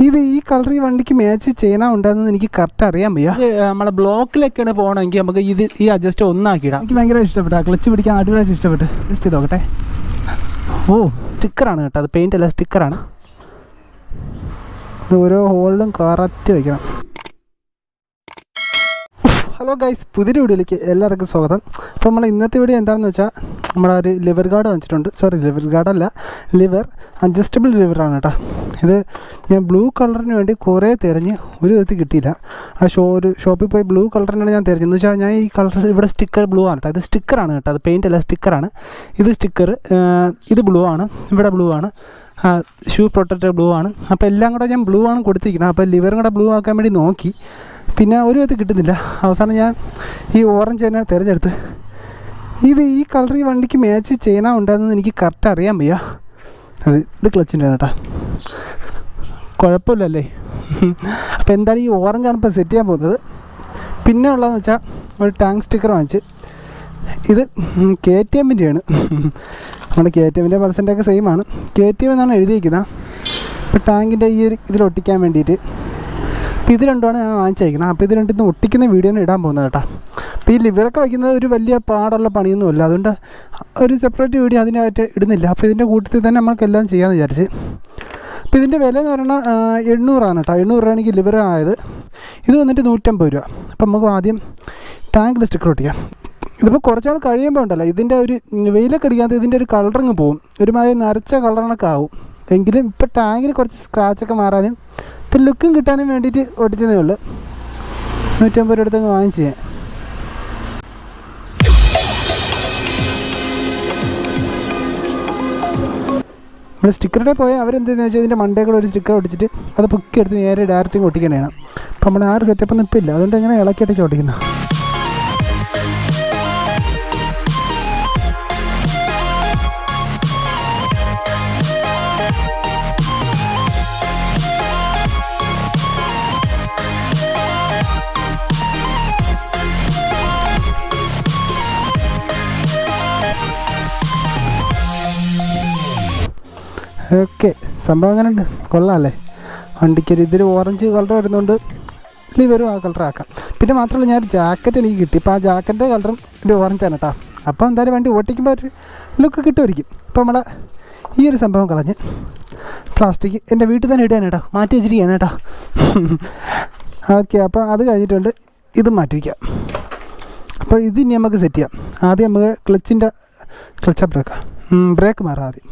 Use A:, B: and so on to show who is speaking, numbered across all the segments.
A: ഇത് ഈ കളർ ഈ വണ്ടിക്ക് മാച്ച് ചെയ്യണമുണ്ടെന്ന് എനിക്ക് കറക്റ്റ് അറിയാൻ വയ്യ. നമ്മളെ ബ്ലോക്കിലൊക്കെയാണ് പോകണമെങ്കിൽ നമുക്ക് ഇത് ഈ അഡ്ജസ്റ്റ് ഒന്നാക്കിയിടാം. എനിക്ക് ഭയങ്കര ഇഷ്ടപ്പെട്ടു. ക്ലച്ച് പിടിക്കാൻ അടിപൊളിയായിട്ട് ഇഷ്ടപ്പെട്ടു. ജസ്റ്റ് ചെയ്ത് നോക്കട്ടെ. ഓ സ്റ്റിക്കറാണ് കേട്ടോ, അത് പെയിൻ്റ് അല്ല, സ്റ്റിക്കറാണ്. ഇത് ഓരോ ഹോളിലും കറക്റ്റ് വയ്ക്കണം. ഹലോ ഗൈസ്, പുതിയൊരു വീഡിയോയിലേക്ക് എല്ലാവർക്കും സ്വാഗതം. അപ്പോൾ നമ്മൾ ഇന്നത്തെ വീഡിയോ എന്താണെന്ന് വെച്ചാൽ നമ്മളൊരു ലിവർ ഗാർഡ് വാങ്ങിച്ചിട്ടുണ്ട്. ലിവർ ഗാർഡല്ല, ലിവർ അഡ്ജസ്റ്റബിൾ ലിവറാണ് കേട്ടോ. ഇത് ഞാൻ ബ്ലൂ കളറിന് വേണ്ടി കുറേ തിരഞ്ഞ് ഒരു വിധത്തിൽ കിട്ടിയില്ല. ഒരു ഷോപ്പിൽ പോയി ബ്ലൂ കളറിനാണ് ഞാൻ തിരഞ്ഞത്. എന്ന് വെച്ചാൽ ഞാൻ ഈ കളർ ഇവിടെ സ്റ്റിക്കർ ബ്ലൂ ആണ് കേട്ടോ. ഇത് സ്റ്റിക്കറാണ് കേട്ടോ, അത് പെയിൻ്റ് അല്ല, സ്റ്റിക്കറാണ്. ഇത് സ്റ്റിക്കർ, ഇത് ബ്ലൂ ആണ്, ഇവിടെ ബ്ലൂ ആണ്, ഷൂ പ്രൊട്ടക്റ്റർ ബ്ലൂ ആണ്. അപ്പോൾ എല്ലാം കൂടെ ഞാൻ ബ്ലൂ ആണ് കൊടുത്തിരിക്കുന്നത്. അപ്പോൾ ലിവറും കൂടെ ബ്ലൂ ആക്കാൻ വേണ്ടി നോക്കി, പിന്നെ ഒരു വിധത്തിൽ കിട്ടുന്നില്ല. അവസാനം ഞാൻ ഈ ഓറഞ്ച് തന്നെ തിരഞ്ഞെടുത്ത്. ഇത് ഈ കളർ ഈ വണ്ടിക്ക് മാച്ച് ചെയ്യണമുണ്ടെന്ന് എനിക്ക് കറക്റ്റ് അറിയാൻ വയ്യ. ഇത് ക്ലച്ചിൻ്റെ കേട്ടോ, കുഴപ്പമില്ലല്ലേ. അപ്പോൾ എന്തായാലും ഈ ഓറഞ്ചാണ് ഇപ്പോൾ സെറ്റ് ചെയ്യാൻ പോകുന്നത്. പിന്നെ ഉള്ളതെന്ന് വെച്ചാൽ ഒരു ടാങ്ക് സ്റ്റിക്കർ വാങ്ങിച്ച്. ഇത് KTM-ൻ്റെയാണ്. നമ്മുടെ KTM-ൻ്റെ പൾസറിൻ്റെ ഒക്കെ സെയിമാണ്. KTM എന്നാണ് എഴുതിയിരിക്കുന്നത്. ഇപ്പോൾ ടാങ്കിൻ്റെ ഈ ഒരു ഇതിലൊട്ടിക്കാൻ വേണ്ടിയിട്ട്. അപ്പോൾ ഇത് രണ്ടുമാണ് ഞാൻ വാങ്ങിച്ചയക്കണം. അപ്പോൾ ഇത് രണ്ടിന്ന് ഒട്ടിക്കുന്ന വീഡിയോ ആണ് ഇടാൻ പോകുന്നത് കേട്ടോ. അപ്പോൾ ഈ ലിവറൊക്കെ വയ്ക്കുന്നത് ഒരു വലിയ പാടുള്ള പണിയൊന്നുമില്ല, അതുകൊണ്ട് ഒരു സെപ്പറേറ്റ് വീഡിയോ അതിനായിട്ട് ഇടുന്നില്ല. അപ്പോൾ ഇതിൻ്റെ കൂട്ടത്തിൽ തന്നെ നമുക്കെല്ലാം ചെയ്യാമെന്ന് വിചാരിച്ച്. അപ്പോൾ ഇതിൻ്റെ വില എന്ന് പറയുന്നത് 800 കേട്ടോ. 800 രൂപയാണ് എനിക്ക് ലിവർ ആയത്. ഇത് വന്നിട്ട് 150 രൂപ. അപ്പോൾ നമുക്ക് ആദ്യം ടാങ്കിൽ സ്റ്റിക്കർ ഒട്ടിക്കാം. ഇതിപ്പോൾ കുറച്ചാൾ കഴിയുമ്പോൾ ഉണ്ടല്ലോ, ഇതിൻ്റെ ഒരു വെയിലൊക്കെ അടിക്കാത്ത ഇതിൻ്റെ ഒരു കളറിങ് പോവും, ഒരുമാതിരി നരച്ച കളറിനൊക്കെ ആവും. എങ്കിലും ഇപ്പോൾ ടാങ്കിന് കുറച്ച് സ്ക്രാച്ചൊക്കെ മാറാനും ഇത് ലുക്കും കിട്ടാനും വേണ്ടിയിട്ട് ഒട്ടിച്ചതേ ഉള്ളൂ. 150 രൂപ എടുത്തങ്ങ് വാങ്ങിച്ച് ഞാൻ. ഇവിടെ സ്റ്റിക്കറുടെ പോയാൽ അവരെന്താണെന്ന് വെച്ചാൽ ഇതിൻ്റെ മണ്ടേ കൂടെ ഒരു സ്റ്റിക്കർ ഒട്ടിച്ചിട്ട് അത് പൊക്കി എടുത്ത് നേരെ ഡയറക്റ്റ് ഒട്ടിക്കാനാണ്. അപ്പം നമ്മൾ ആ ഒരു സെറ്റപ്പൊന്നും ഇപ്പം ഇല്ല, അതുകൊണ്ട് എങ്ങനെ ഇളക്കിയിട്ടൊക്കെ ഒട്ടിക്കുന്നത്. ഓക്കെ, സംഭവം അങ്ങനെ ഉണ്ട്, കൊള്ളാമല്ലേ. വണ്ടിക്കൊരു ഇതിൽ ഓറഞ്ച് കളർ വരുന്നതുകൊണ്ട് ലിവറും ആ കളർ ആക്കാം. പിന്നെ മാത്രമല്ല, ഞാനൊരു ജാക്കറ്റ് എനിക്ക് കിട്ടി. ഇപ്പോൾ ആ ജാക്കറ്റിൻ്റെ കളറും ഒരു ഓറഞ്ചാണ് കേട്ടോ. അപ്പോൾ എന്തായാലും വണ്ടി ഓട്ടിക്കുമ്പോൾ ഒരു ലുക്ക് കിട്ടുമായിരിക്കും. അപ്പോൾ നമ്മളെ ഈ ഒരു സംഭവം കളഞ്ഞ് പ്ലാസ്റ്റിക് എൻ്റെ വീട്ടിൽ തന്നെ ഇടുകയാണ് കേട്ടോ, മാറ്റി വെച്ചിരിക്കുകയാണ് കേട്ടോ. ഓക്കെ, അപ്പോൾ അത് കഴിഞ്ഞിട്ടുണ്ട്. ഇത് മാറ്റി വയ്ക്കാം. അപ്പോൾ ഇത് ഇനി നമുക്ക് സെറ്റ് ചെയ്യാം. ആദ്യം നമുക്ക് ബ്രേക്ക് മാറാം ആദ്യം.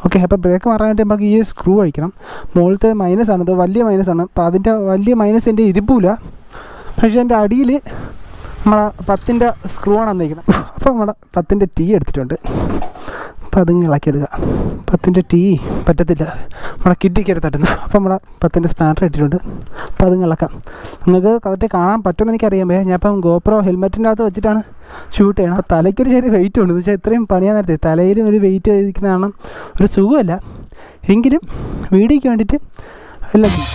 A: ഓക്കെ, അപ്പോൾ ബ്രേക്ക് മാറാനായിട്ട് നമുക്ക് ഈ സ്ക്രൂ അഴിക്കണം. മുകളിലത്തെ മൈനസാണ്, ഇത് വലിയ മൈനസാണ്. അപ്പോൾ അതിൻ്റെ വലിയ മൈനസ് എൻ്റെ ഇരിപ്പില്ല, പക്ഷേ എൻ്റെ അടിയിൽ നമ്മളെ 10-ൻ്റെ സ്ക്രൂ ആണ് വന്നിരിക്കുന്നത്. അപ്പോൾ നമ്മുടെ 10-ൻ്റെ ടീ എടുത്തിട്ടുണ്ട്. അപ്പോൾ അതിങ്ങനെ ഇളക്കിയെടുക്കുക. 10-ൻ്റെ ടീ പറ്റത്തില്ല, നമ്മളെ കിറ്റിക്കര തട്ടുന്നു. അപ്പോൾ നമ്മളെ 10-ൻ്റെ സ്പാനർ ഇട്ടിട്ടുണ്ട്. അപ്പോൾ അതിങ്ങനെ ഇളക്കാം. നിങ്ങൾക്ക് കറക്റ്റ് കാണാൻ പറ്റുമെന്ന് എനിക്കറിയാൻ വയ്യ. ഞാൻ ഇപ്പം GoPro ഹെൽമെറ്റിൻ്റെ അകത്ത് വെച്ചിട്ടാണ് ഷൂട്ട് ചെയ്യണം. അപ്പോൾ തലയ്ക്കൊരു ചെറിയ വെയിറ്റ് ഉണ്ട്. എന്ന് വെച്ചാൽ ഇത്രയും പണിയാൻ നേരത്തെ തലയിലും ഒരു വെയിറ്റ് ഇരിക്കുന്ന കാരണം ഒരു സുഖമല്ല. എങ്കിലും വീഡിയോയ്ക്ക് വേണ്ടിയിട്ട് എല്ലാം ചെയ്യും.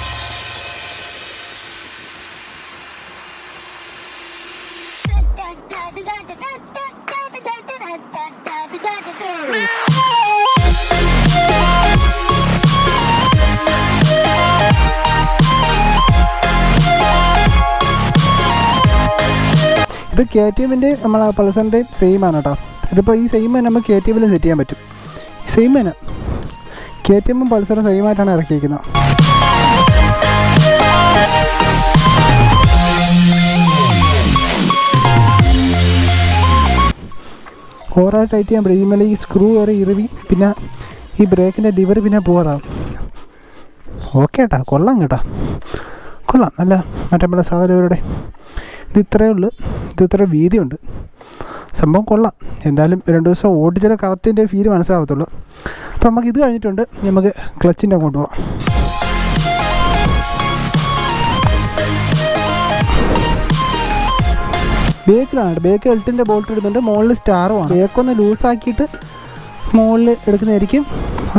A: ഇത് KTM-ൻ്റെ നമ്മളെ പൾസറിൻ്റെയും സെയിം ആണ് കേട്ടോ. ഇതിപ്പോൾ ഈ സെയിം തന്നെ നമുക്ക് KTM-ൽ സെറ്റ് ചെയ്യാൻ പറ്റും. സെയിം തന്നെ KTM-ഉം പൾസറും സെയിമായിട്ടാണ് ഇറക്കിയിരിക്കുന്നത്. ഓവറായി ടൈറ്റ് ചെയ്യാൻ പറ്റും. ഇതിന്മേലെ ഈ സ്ക്രൂ കയറി ഇറുവി പിന്നെ ഈ ബ്രേക്കിൻ്റെ ലിവർ പിന്നെ പോകാതാവും. ഓക്കെ കേട്ടോ, കൊള്ളാം കേട്ടോ, കൊള്ളാം. നല്ല മറ്റേ സാധനങ്ങളുടെ ഇത് ഇത്രയേ ഉള്ളൂ. ഇത് ഇത്ര വീതിയുണ്ട്. സംഭവം കൊള്ളാം. എന്തായാലും 2 ദിവസം ഓടിച്ചാൽ കറക്റ്റിൻ്റെ ഫീല് മനസ്സിലാകത്തുള്ളൂ. അപ്പോൾ നമുക്ക് ഇത് കഴിഞ്ഞിട്ടുണ്ട്. നമുക്ക് ക്ലച്ചിൻ്റെ അങ്ങോട്ട് പോകാം. ബേക്കിലാണ്, ബേക്ക് എൽറ്റിൻ്റെ ബോൾട്ട് ഇടുന്നുണ്ട്. മുകളിൽ സ്റ്റാറുമാണ്. ബേക്കൊന്ന് ലൂസാക്കിയിട്ട് മുകളിൽ എടുക്കുന്നതായിരിക്കും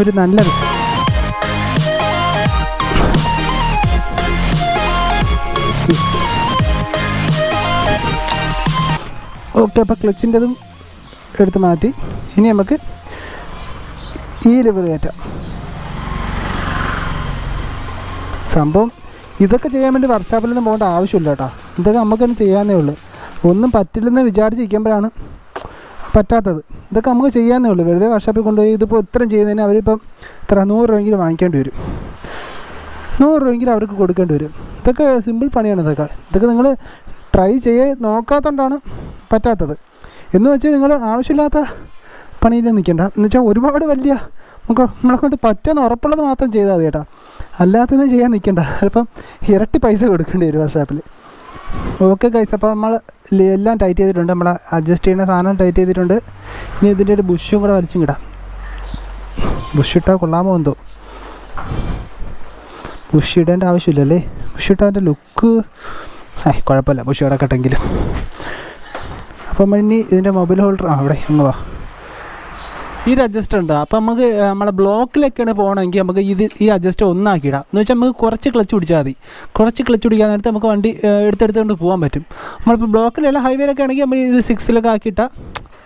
A: ഒരു നല്ലത്. ഓക്കെ, അപ്പോൾ ക്ലച്ചിൻ്റെതും എടുത്ത് മാറ്റി. ഇനി നമുക്ക് ഈ ലിവർ കയറ്റാം. സംഭവം ഇതൊക്കെ ചെയ്യാൻ വേണ്ടി വർക്ക്ഷോപ്പിലൊന്നും പോകേണ്ട ആവശ്യമില്ല കേട്ടോ. ഇതൊക്കെ നമുക്ക് തന്നെ ചെയ്യാവുന്നേ ഉള്ളൂ. ഒന്നും പറ്റില്ലെന്ന് വിചാരിച്ചിരിക്കുമ്പോഴാണ് പറ്റാത്തത്. ഇതൊക്കെ നമുക്ക് ചെയ്യാവുന്നേ ഉള്ളൂ. വെറുതെ വർക്ക്ഷോപ്പിൽ കൊണ്ടുപോയി ഇതിപ്പോൾ ഇത്രയും ചെയ്യുന്നതിന് അവരിപ്പം ഇത്ര 100 രൂപയെങ്കിലും വാങ്ങിക്കേണ്ടി വരും. 100 രൂപയെങ്കിലും അവർക്ക് കൊടുക്കേണ്ടി വരും. ഇതൊക്കെ സിമ്പിൾ പണിയാണ്. ഇതൊക്കെ നിങ്ങൾ ട്രൈ നോക്കാത്തതുകൊണ്ടാണ് പറ്റാത്തത്. എന്ന് വെച്ചാൽ നിങ്ങൾ ആവശ്യമില്ലാത്ത പണിയിൽ നിൽക്കേണ്ട. എന്ന് വെച്ചാൽ ഒരുപാട് വലിയ നമ്മളെ കൊണ്ട് പറ്റുമെന്ന് ഉറപ്പുള്ളത് മാത്രം ചെയ്താൽ മതി കേട്ടോ. അല്ലാത്തതൊന്നും ചെയ്യാൻ നിൽക്കേണ്ട. ചിലപ്പം ഇരട്ടി പൈസ കൊടുക്കേണ്ടി വരും വർക്ക്ഷോപ്പിൽ. ഓക്കെ ഗൈസ്, അപ്പോൾ നമ്മൾ എല്ലാം ടൈറ്റ് ചെയ്തിട്ടുണ്ട്. നമ്മൾ അഡ്ജസ്റ്റ് ചെയ്യുന്ന സാധനം ടൈറ്റ് ചെയ്തിട്ടുണ്ട്. ഇനി ഇതിൻ്റെ ഒരു ബുഷും കൂടെ വലിച്ചും കിടാം. ബുഷിട്ടാൽ കൊള്ളാമോ എന്തോ. ബുഷ് ഇടേണ്ട ആവശ്യമില്ലല്ലേ. ബുഷ് ഇട്ടാൽ അതിൻ്റെ ലുക്ക് കുഴപ്പമില്ല. ബുഷ് കിടക്കട്ടെങ്കിലും. അപ്പം ഇനി ഇതിൻ്റെ മൊബൈൽ ഹോൾഡർ അവിടെ അങ്ങ് വാ. ഈ അഡ്ജസ്റ്റ് ഉണ്ട്. അപ്പോൾ നമുക്ക് നമ്മളെ ബ്ലോക്കിലൊക്കെയാണ് പോകണമെങ്കിൽ നമുക്ക് ഈ അഡ്ജസ്റ്റ് ഒന്നാക്കിയിടാം. എന്ന് വെച്ചാൽ നമുക്ക് കുറച്ച് ക്ലച്ച് പിടിച്ചാൽ മതി. കുറച്ച് ക്ലച്ച് പിടിക്കാൻ നേരത്തെ നമുക്ക് വണ്ടി എടുത്തെടുത്തുകൊണ്ട് പോകാൻ പറ്റും. നമ്മളിപ്പോൾ ബ്ലോക്കിലല്ല ഹൈവേയിലൊക്കെ ആണെങ്കിൽ നമ്മൾ ഇത് 6-ലൊക്കെ ആക്കിയിട്ടാൽ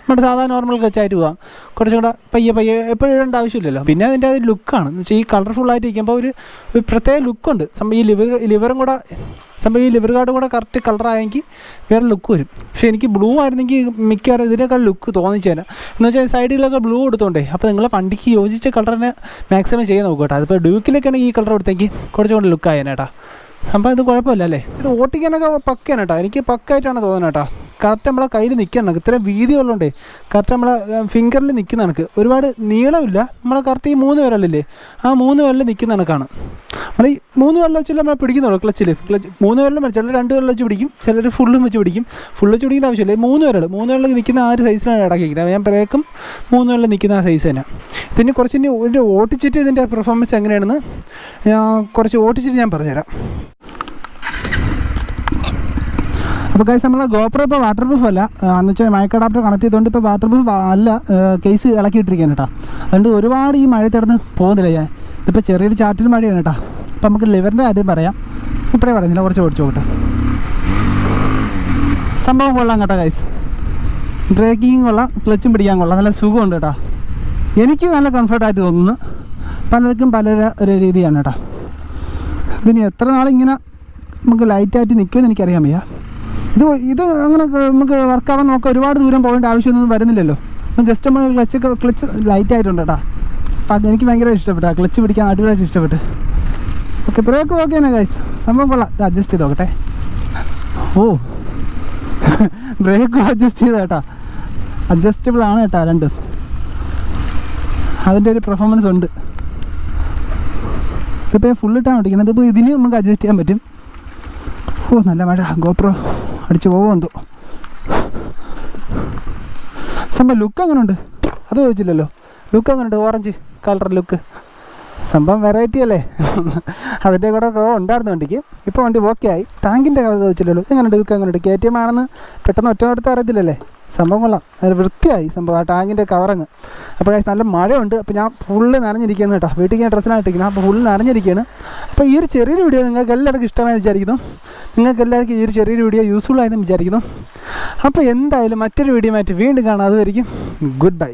A: നമ്മുടെ സാധാരണ നോർമൽ ക്ലച്ചായിട്ട് പോകാം. കുറച്ചും കൂടെ പയ്യെ എപ്പോഴും ഇടേണ്ട ആവശ്യമില്ലല്ലോ. പിന്നെ അതിൻ്റെ അത് ലുക്കാണ്. എന്ന് വെച്ചാൽ ഈ കളർഫുള്ളായിട്ട് ഇരിക്കുമ്പോൾ ഒരു പ്രത്യേക ലുക്കുണ്ട്. സംഭവം ഈ ലിവറും കൂടെ ഈ ലിവർ ഗാർഡും കൂടെ കറക്റ്റ് കളറായെങ്കിൽ വേറെ ലുക്ക് വരും. പക്ഷേ എനിക്ക് ബ്ലൂ ആയിരുന്നെങ്കിൽ മിക്കവാറും ഇതിനേക്കാൾ ലുക്ക് തോന്നിച്ചേനെ. എന്ന് വെച്ചാൽ സൈഡിലൊക്കെ ബ്ലൂ കൊടുത്തോണ്ടേ. അപ്പോൾ നിങ്ങളെ വണ്ടിക്ക് യോജിച്ച കളറിനെ മാക്സിമം ചെയ്യാൻ നോക്കുക കേട്ടോ. അതിപ്പോൾ ഡ്യൂക്കിലൊക്കെയാണ് ഈ കളർ കൊടുത്തെങ്കിൽ കുറച്ചും കൂടെ ലുക്ക് ആയേനേട്ടാ. സംഭവം ഇത് കുഴപ്പമില്ല അല്ലേ. ഇത് ഓട്ടിക്കാനൊക്കെ പക്കയാണ് കേട്ടോ. എനിക്ക് പക്കായിട്ടാണ് തോന്നുന്നത് കേട്ടോ. കറക്റ്റ് നമ്മളെ കയ്യിൽ നിൽക്കണം. ഇത്രയും വീതി ഉള്ളതുകൊണ്ടേ കറക്റ്റ് നമ്മളെ ഫിംഗറിൽ നിൽക്കുന്ന കണക്ക്. ഒരുപാട് നീളമില്ല. നമ്മളെ കറക്റ്റ് ഈ 3 വിരലില്ലേ, ആ 3 വിരലിൽ നിൽക്കുന്ന കണക്കാണ്. നമ്മൾ ഈ 3 വിരൽ വെച്ചല്ലേ നമ്മൾ പിടിക്കുന്നുള്ളൂ. ക്ലച്ച് 3 വിരലും വരും. ചിലർ 2 വിരൽ വെച്ച് പിടിക്കും, ചിലർ ഫുള്ളും വെച്ച് പിടിക്കും. ഫുള്ള് വെച്ച് പിടിക്കേണ്ട ആവശ്യമില്ല. 3 വിരൽ നിൽക്കുന്ന ആ ഒരു സൈസിലാണ് ഇടയ്ക്കുന്നത്. ഞാൻ ബ്രേക്കും 3 വിരൽ നിൽക്കുന്ന ആ സൈസ് തന്നെ. പിന്നെ കുറച്ച് ഇതിൻ്റെ ഓട്ടിച്ചിട്ട് ഇതിൻ്റെ പെർഫോമൻസ് എങ്ങനെയാണെന്ന് കുറച്ച് ഓട്ടിച്ചിട്ട് ഞാൻ പറഞ്ഞുതരാം. അപ്പോൾ ഗൈസ്, നമ്മൾ ഗോപ്രോ ഇപ്പോൾ വാട്ടർ പ്രൂഫ് അല്ല. എന്ന് വെച്ചാൽ മൈക്ക് അഡാപ്റ്റർ കണക്ട് ചെയ്തുകൊണ്ട് ഇപ്പോൾ വാട്ടർ പ്രൂഫ് അല്ല, കേസ് ഇളക്കിയിട്ടിരിക്കുകയാണ് കേട്ടോ. അതുകൊണ്ട് ഒരുപാട് ഈ മഴയത്തിടന്ന് പോകുന്നില്ല ഞാൻ. ഇതിപ്പോൾ ചെറിയൊരു ചാറ്റിൽ മഴയാണ് കേട്ടോ. അപ്പോൾ നമുക്ക് ലിവറിൻ്റെ കാര്യം പറയാം. ഇപ്പോഴേ പറയുന്നില്ല, കുറച്ച് ഓടിച്ചു നോക്കട്ടെ. സംഭവം കൊള്ളാം കേട്ടോ ഗൈസ്. ബ്രേക്കിങ് കൊള്ളാം, ക്ലച്ചും പിടിക്കാൻ കൊള്ളാം. നല്ല സുഖമുണ്ട് കേട്ടോ. എനിക്ക് നല്ല കംഫർട്ടായിട്ട് തോന്നുന്നു. പലർക്കും പല ഒരു രീതിയാണ് കേട്ടോ. ഇതിന് എത്ര നാളിങ്ങനെ നമുക്ക് ലൈറ്റായിട്ട് നിൽക്കുമെന്ന് എനിക്കറിയാൻ വയ്യ. ഇത് അങ്ങനെ നമുക്ക് വർക്കാവാൻ നോക്കാം. ഒരുപാട് ദൂരം പോകേണ്ട ആവശ്യമൊന്നും വരുന്നില്ലല്ലോ. ജസ്റ്റ് നമ്മൾ ക്ലച്ച് ലൈറ്റായിട്ടുണ്ട് കേട്ടോ. അപ്പം എനിക്ക് ഭയങ്കര ഇഷ്ടപ്പെട്ടു. ക്ലച്ച് പിടിക്കാൻ അടിപൊളിയായിട്ട് ഇഷ്ടപ്പെട്ടു. ഓക്കെ, ബ്രേക്ക് ഓക്കെ തന്നെ ഗൈസ്. സംഭവം കൊള്ളാം. ഇത് അഡ്ജസ്റ്റ് ചെയ്ത് നോക്കട്ടെ. ബ്രേക്കും അഡ്ജസ്റ്റ് ചെയ്ത കേട്ടോ. അഡ്ജസ്റ്റബിൾ ആണ് കേട്ടോ രണ്ടും. അതിൻ്റെ ഒരു പെർഫോമൻസ് ഉണ്ട്. ഇതിപ്പോൾ ഫുള്ളിട്ടാണ് ഓടിക്കുന്നത്. ഇതിപ്പോൾ ഇതിന് നമുക്ക് അഡ്ജസ്റ്റ് ചെയ്യാൻ പറ്റും. നല്ല മഴ. ഗോപ്രോ അടിച്ച് പോകുമെന്തോ. സംഭവം ലുക്ക് അങ്ങനെ ഉണ്ട്. അത് ചോദിച്ചില്ലല്ലോ. ലുക്ക് അങ്ങനെ ഉണ്ട്. Orange colour look. സംഭവം വെറൈറ്റി അല്ലേ. അതിൻ്റെ കൂടെ ഉണ്ടായിരുന്നു വണ്ടിക്ക്. ഇപ്പോൾ വണ്ടി ഓക്കെ ആയി. ടാങ്കിൻ്റെ കാര്യം ചോദിച്ചില്ലല്ലോ. എങ്ങനെയുണ്ട് ലുക്ക്? എങ്ങനെയുണ്ട്? KTM ആണെന്ന് പെട്ടെന്ന് ഒറ്റ അറിയത്തില്ലല്ലേ. സംഭവം കൊള്ളാം. അത് വൃത്തിയായി സംഭവം. ആ ടാങ്കിൻ്റെ കവറങ്ങ്. അപ്പോൾ നല്ല മഴയുണ്ട്. അപ്പോൾ ഞാൻ ഫുള്ള് നനഞ്ഞിരിക്കുകയാണ് കേട്ടോ. വീട്ടിൽ ഞാൻ ഡ്രസ്സിനായിട്ടിരിക്കണം. അപ്പോൾ ഫുള്ള് നനഞ്ഞിരിക്കുകയാണ്. അപ്പോൾ ഈ ഒരു ചെറിയൊരു വീഡിയോ നിങ്ങൾക്ക് എല്ലാവർക്കും ഇഷ്ടമായെന്ന് വിചാരിക്കുന്നു. നിങ്ങൾക്ക് എല്ലാവർക്കും ഈ ഒരു ചെറിയൊരു വീഡിയോ യൂസ്ഫുൾ ആയെന്ന് വിചാരിക്കുന്നു. അപ്പോൾ എന്തായാലും മറ്റൊരു വീഡിയോ ആയിട്ട് വീണ്ടും കാണാം. അതുവരെയും ഗുഡ് ബൈ.